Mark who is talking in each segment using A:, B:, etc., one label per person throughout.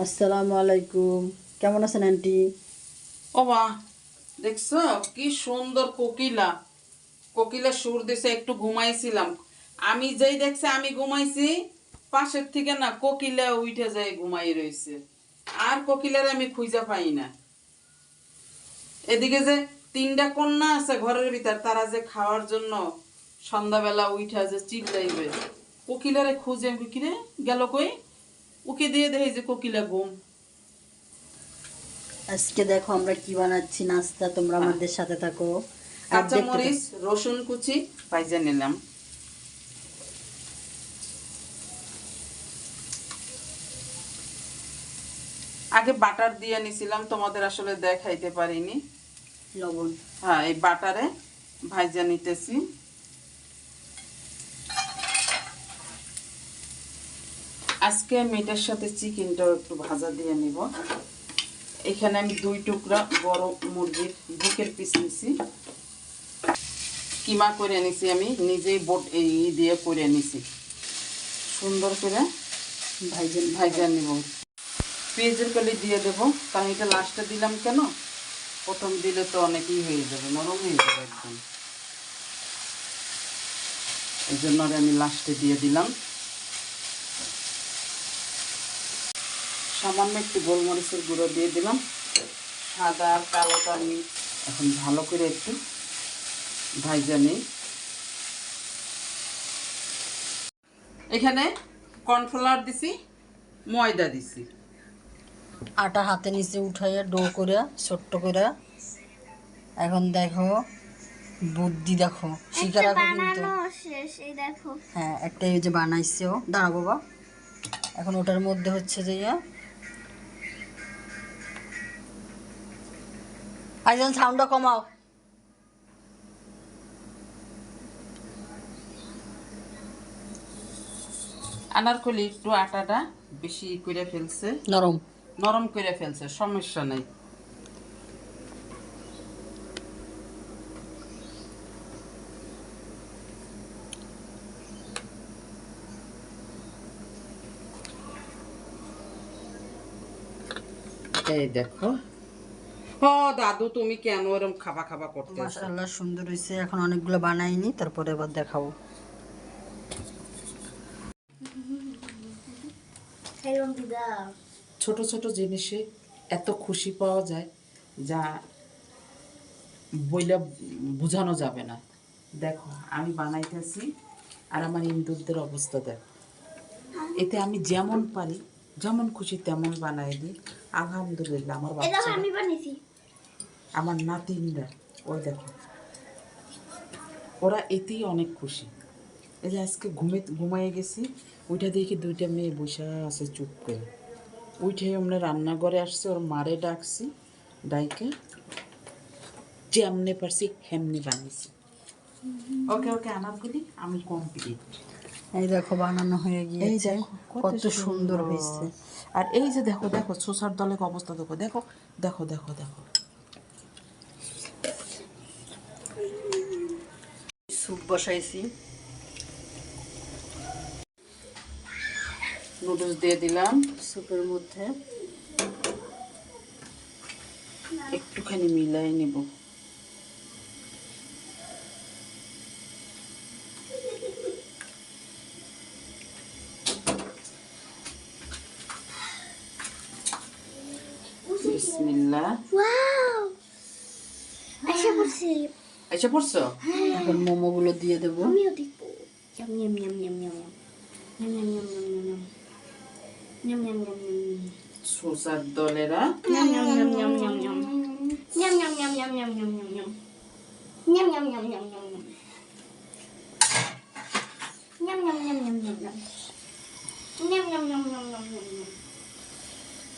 A: আসসালামু আলাইকুম। কেমন আছেন আন্টি?
B: ও মা, দেখছো কি সুন্দর কোকিলা। কোকিলা সুর দিছে, একটু ঘুমাইছিলাম। আমি যেই দেখছে আমি ঘুমাইছি, পাশের থেকে না কোকিলা উঠে যায় ঘুমাই রইছে। আর কোকিলার আমি খুঁজে পাই না। এদিকে যে তিনটা কন্যা আছে ঘরের ভিতর, তারা যে খাওয়ার জন্য সন্ধ্যাবেলা উঠা যে চিল্লাইবে, কোকিলারে খুঁজে আমি কিরে গেল কই, উকে দিয়ে দেখি যে কোকিলা ঘুম।
A: আজকে দেখো আমরা কি বানাচ্ছি নাস্তা, তোমরা আমাদের সাথে থাকো আর দেখতে থাকো।
B: কাঁচামরিচ রসুন কুচি ভাইজা নিলাম। আগে বাটার দিয়ে নিছিলাম, তোমাদের আসলে দেখাইতে পারিনি।
A: লবণ।
B: হ্যাঁ, এই বাটারে ভাইজা নিতেছি। আজকে মিটের সাথে চিকেনটাও একটু ভাজা দিয়ে নিব। এখানে আমি 2 টুকরা বড় মুরগির বুকের পিস নিছি, কিমা করে নিছি। আমি নিজেই বোট এই দিয়ে করে নিছি, সুন্দর করে ভাইজা নিব। পেঁয়াজের কলি দিয়ে দেবো, কারণ এটা লাস্টে দিলাম কেন, প্রথম দিলে তো অনেকই হয়ে যাবে, নরম হয়ে যাবে একদম। এই জন্য আমি লাস্টে দিয়ে দিলাম। সামান্য একটু গোলমরিচের গুঁড়ো দিয়ে দিলাম, সাদা আর কালোটা মিক্স। এখন ভালো করে একটু ভাইজা নিই। এখানে কর্নফ্লাওয়ার দিছি, ময়দা দিছি।
A: আটা হাতে নিচে উঠাইয়া ডো করে ছোট্ট করে। এখন দেখো বুদ্ধি, দেখো শিকার আগে কিন্তু হ্যাঁ একটা এই যে বানাইছে ও, দাঁড়া বাবা। এখন ওটার মধ্যে হচ্ছে যে আইজন সাউন্ডটা কমাও।
B: আনারকলি একটু আটাটা বেশি করে ফেলছে,
A: নরম।
B: নরম করে ফেলছে, সমস্যা নেই। এই দেখো। ও দাদু, তুমি কেন এরকম খাবা খাবা করতে?
A: মাশাআল্লাহ সুন্দর হয়েছে। এখন অনেকগুলো বানাইনি, তারপরে এবার দেখাবো।
B: ছোট ছোট জিনিসে এত খুশি পাওয়া যায় যা বইলে বোঝানো যাবে না। দেখো আমি বানাইতেছি, আর আমার ইন্দুরদের অবস্থা দেখো। এতে আমি যেমন পারি, যেমন খুশি তেমন বানাই দিই। আলহামদুলিল্লাহ, আমার বাচ্চা, আমার নাতিনরা, ওই দেখো, ওরা এতেই অনেক খুশি। এই যে আজকে ঘুমাইয়ে গেছি, ওইটা দেখি 2টা মেয়ে বসে আছে চুপ করে। উঠে আমরা রান্নাঘরে আসছে, ওর মারে ডাকছি, ডাইকে যেমনে পারছি হেমনি বানিয়েছি। ওকে ওকে আনারকলি আমি কমপ্লিট।
A: এই দেখো বানানো হয়ে গিয়েছে, কত সুন্দর হয়েছে।
B: আর এই যে দেখো দেখো শসার দলের অবস্থা দেখো, দেখো দেখো দেখো দেখো।
A: স্যুপ বসাইছি,
B: নুডলস দিয়ে দিলাম
A: স্যুপের মধ্যে।
B: একটুখানি মিলাই নেব। বিসমিল্লাহ। আচ্ছা পড়ছো?
A: এখন মোমোগুলো দিয়ে দেবো।
B: শসার দলেরা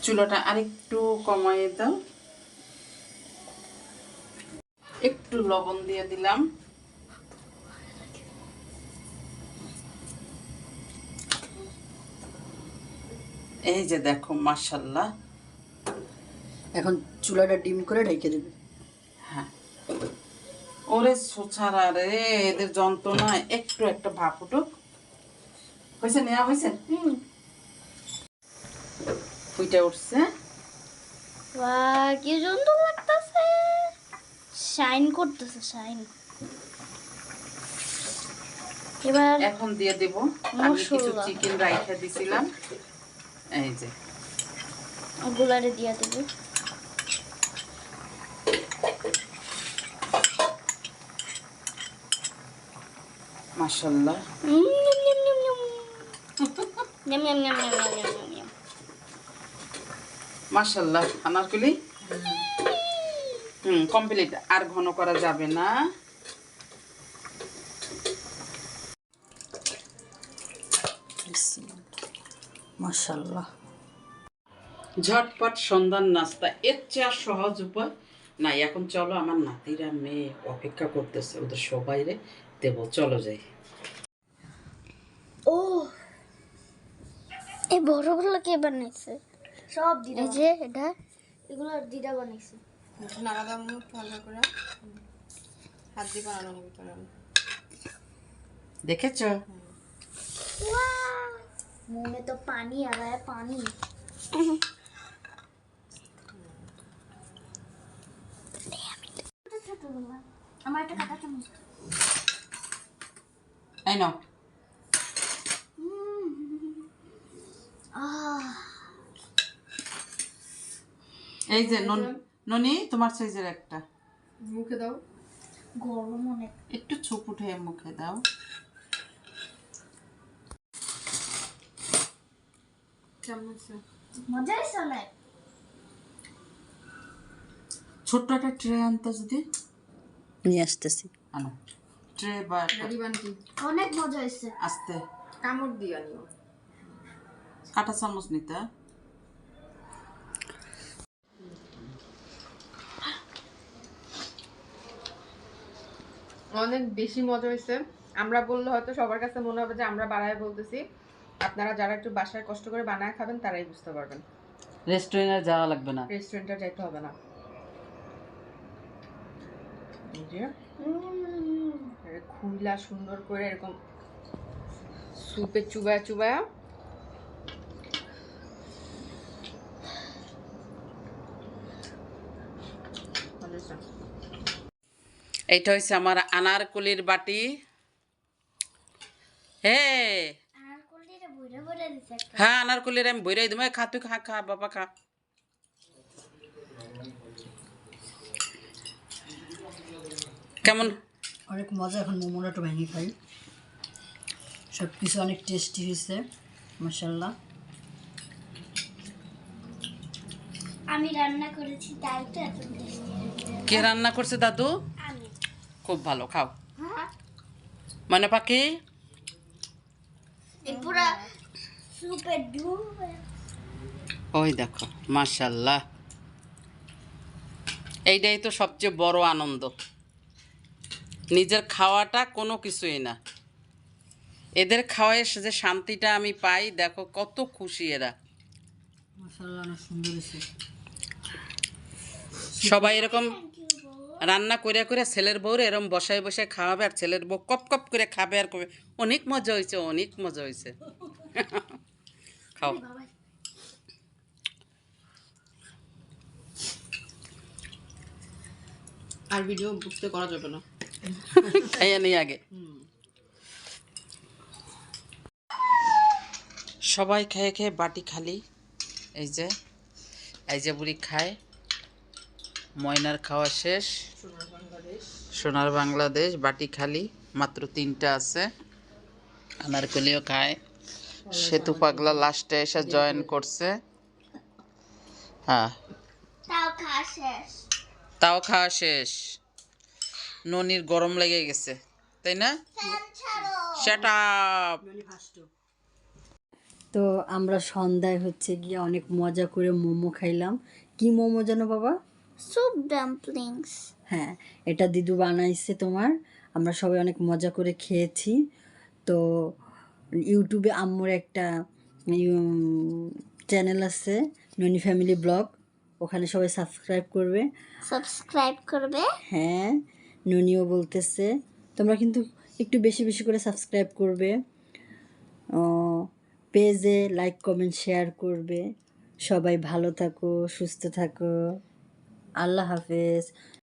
B: চুলাটা আরেকটু কমাই দাও, একটু লবণ দিয়ে দিলাম। এই যে দেখো মাশাআল্লাহ।
A: এখন চুলাটা ডিম করে ঢেকে দেবে।
B: হ্যাঁ, ওরে সোছারা রে, এদের যন্ত্রণা। একটু একটা ভাপ উঠুক। হয়েছে, নেওয়া হয়েছে। ফুইটা উঠছে।
C: বাহ, কি সুন্দর লাগতেছে, শাইন করতেছে, শাইন। এবার
B: এখন দিয়ে দেব আমি কিছু
C: মশলা।
B: চিকেন রাইখা দিছিলাম, এই যে
C: গুলারে দিয়া দেবো।
B: মাশাআল্লাহ। মাশাআল্লাহ আনারকলি কমপ্লিট, আর ঘন করা যাবে না।
A: মাশাআল্লাহ,
B: ঝটপট সন্ধ্যার নাস্তা, এর চেয়ে আর সহজ উপায় নাই। এখন চলো, আমার নাতিরা মেয়ে অপেক্ষা করতেছে, ওদের সবাইরে দেব, চলো যাই।
C: ও, এই বড়গুলো কে বানাইছে? সব দিদা। এই যে এটা, এগুলো দিদা বানাইছে।
D: নাড়া মুখ ভালো করে হাত দিয়ে বানানোর ভিতরে
B: দেখেছ?
C: मुंह में तो पानी आ रहा है, पानी। আমার একটা কাটা চামচ।
B: এই নাও। এই যে ননি, তোমার সাইজের একটা
D: মুখে দাও।
C: গরম অনেক।
B: একটু ছোপ উঠে মুখে দাও।
C: মজা হয়েছে অনেক।
B: ছোট্ট একটা ট্রে আনতে, যদি
A: নিয়ে আসতেছি।
B: আনো ট্রে বা
C: অনেক মজা হয়েছে।
B: আস্তে
D: কামড় দিয়ে আনিও।
B: কাঁটা চামচ নিতে।
D: অনেক বেশি মজা হয়েছে। আমরা বললে হয়তো সবার কাছে মনে হবে যে আমরা বানায় বলতেছি, আপনারা যারা একটু বাসায় কষ্ট করে বানায় খাবেন তারাই বুঝতে পারবেন।
B: রেস্টুরেন্টে যাওয়া লাগবে না,
D: রেস্টুরেন্টে যাইতে হবে না। এই যে খুইলা সুন্দর করে এরকম সুপে চুবায়া চুবায়া
B: এইটা হচ্ছে আমার আনারকলির বাটি। হে
C: আর কলিরে বইরা বইরা দিছে একটা।
B: হ্যাঁ, আনারকলির আমি বইরাই দেবো। খা, তুই খা, খা বাবা খা। কেমন?
A: অনেক মজা। এখন মোমোটা একটু ভেঙে খাই। সব কিছু অনেক টেস্টি হয়েছে, মাশাআল্লাহ।
C: আমি রান্না করেছি তাই তো এত টেস্টি।
B: কে রান্না করছে দাদু?
C: আমি।
B: খুব ভালো, খাও।
C: হ্যাঁ,
B: মানে পাখি
C: এই পুরা সুপে ডুব।
B: ওই দেখো, মাশাআল্লাহ। এইটাই তো সবচেয়ে বড় আনন্দ, নিজের খাওয়াটা কোনো কিছুই না। এদের খাওয়ায় যে শান্তিটা আমি পাই, দেখো কত খুশি এরা।
A: মাশাআল্লাহ, অনেক সুন্দর হয়েছে।
B: সবাই এরকম রান্না করে করে ছেলের বউরে এরকম বসায় বসায় খাওয়াবে, আর ছেলের বউ কপ কপ করে খাবে আর কবে অনেক মজা হয়েছে, অনেক মজা হয়েছে। খাও।
D: আর ভিডিও বুঝতে করা যাবে না।
B: খাইয়ে নিই আগে। সবাই খেয়ে খেয়ে বাটি খালি। এই যে বুড়ি খায়। ময়নার খাওয়া শেষ। সোনার বাংলাদেশ বাটি খালি, মাত্র 3টা আছে। আনারকলিও খায়। সেতু পাগলা লাস্টে এসে জয়েন করছে। হ্যাঁ, তাও খাওয়া শেষ। ননির গরম লেগে গেছে, তাই না? Shut up.
A: তো আমরা সন্ধ্যায় হচ্ছে গিয়ে অনেক মজা করে মোমো খাইলাম। কি মোমো যেন বাবা?
C: Soup dumplings.
A: হ্যাঁ, এটা দিদু বানাইছে তোমার। আমরা সবাই অনেক মজা করে খেয়েছি। তো ইউটিউবে আম্মুর একটা চ্যানেল আছে, ননি ফ্যামিলি ব্লগ, ওখানে সবাই সাবস্ক্রাইব করবে। হ্যাঁ, ননিও বলতেছে তোমরা কিন্তু একটু বেশি বেশি করে সাবস্ক্রাইব করবে, পেজে লাইক কমেন্ট শেয়ার করবে। সবাই ভালো থাকো, সুস্থ থাকো। আল্লাহ হাফেজ।